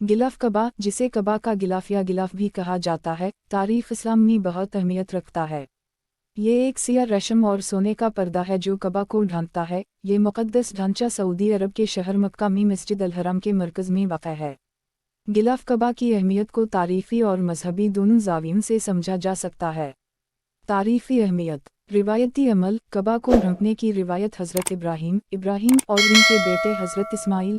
गिलाफ कबा, जिसे कबा का गिलाफ या गिलाफ भी कहा जाता है, तारीख इस्लाम में बहुत अहमियत रखता है। ये एक सिया रेशम और सोने का पर्दा है जो कबा को ढांकता है। ये मुक़द्दस ढांचा सऊदी अरब के शहर मक्का में मस्जिद अल हरम के मरकज़ में वाक़ है। गिलाफ कबा की अहमियत को तारीख़ी और मजहबी दोनों ज़ावियों से समझा जा सकता है। तारीख़ी अहमियत। रिवायती अमल। कबा को ढंकने की रिवायत हज़रत इब्राहीम और उनके बेटे हज़रत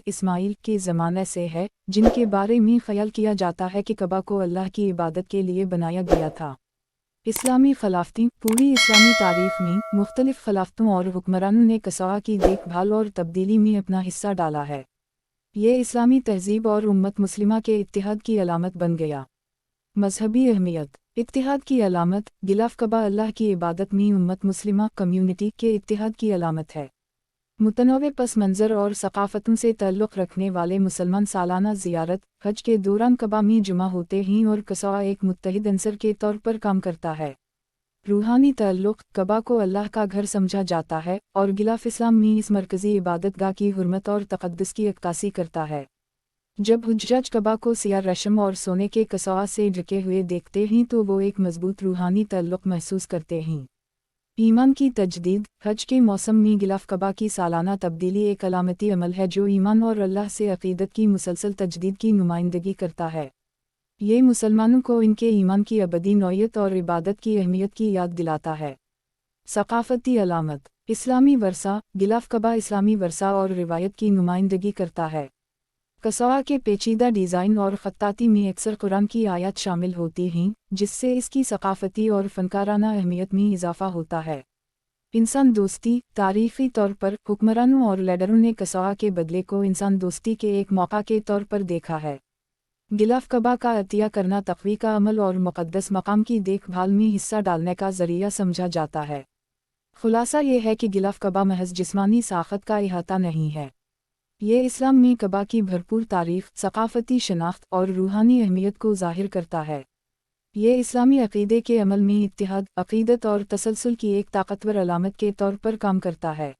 इस्माइल के ज़माने से है, जिनके बारे में ख़याल किया जाता है कि कबा को अल्लाह की इबादत के लिए बनाया गया था। इस्लामी खिलाफतें। पूरी इस्लामी तारीख़ में मुख्तलिफ़ खिलाफतों और हुक्मरानों ने कसाआ की देखभाल और तब्दीली में अपना हिस्सा डाला है। ये इस्लामी तहज़ीब और उम्मत मुस्लिमा के इत्तिहाद की अलामत बन गया। मजहबी अहमियत। इत्तिहाद की अलामत। गिलाफ कबा अल्लाह की इबादत में उम्मत मुस्लिमा कम्युनिटी के इत्तिहाद की अलामत है। मुतनव्वे पस मंज़र और सक़ाफ़तों से ताल्लुक़ रखने वाले मुसलमान सालाना ज़ियारत हज के दौरान कबा में जुमा होते हैं और कसाआ एक मुत्तहिद अंसर के तौर पर काम करता है। रूहानी ताल्लुक़। कबा को अल्लाह का घर समझा जाता है और गिलाफ इस्लाम में इस मरकज़ी इबादतगाह की हुर्मत और तक़द्दुस की अक्कासी करता है। जब हुज्जाज कबा को सिया रेशम और सोने के कसाआ से ढके हुए देखते हैं तो वो एक मजबूत रूहानी ताल्लुक़ महसूस करते हैं। ईमान की तजदीद। हज के मौसम में गिलाफ कबा की सालाना तब्दीली एक अलामती अमल है जो ईमान और अल्लाह से अक़ीदत की मुसलसल तजदीद की नुमाइंदगी करता है। ये मुसलमानों को इनके ईमान की अबदी नौयत और इबादत की अहमियत की याद दिलाता है। सक़ाफ़ती अलामत। इस्लामी वर्सा। गिलाफ कबा इस्लामी वर्सा और रिवायत की नुमाइंदगी करता है। कसाआ के पेचीदा डिज़ाइन और ख़त्ताती में अक्सर कुरान की आयत शामिल होती हैं, जिससे इसकी सक़ाफ़ती और फ़नकाराना अहमियत में इजाफ़ा होता है। इंसान दोस्ती। तारीख़ी तौर पर हुक्मरानों और लीडरों ने कसाआ के बदले को इंसान दोस्ती के एक मौका के तौर पर देखा है। गिलाफ कबा का अतिया करना तक़वी का अमल और मुक़द्दस मकाम की देखभाल में हिस्सा डालने का ज़रिया समझा जाता है। खुलासा ये है कि गिलाफ कबा महज जिस्मानी साख़त का इहाता नहीं है। ये इस्लाम में कबा की भरपूर तारीफ़, सक़ाफ़ती शनाख्त और रूहानी अहमियत को ज़ाहिर करता है। ये इस्लामी अक़ीदे के अमल में इत्तिहाद, अक़ीदत और तसलसल की एक ताक़तवर अलामत के तौर पर काम करता है।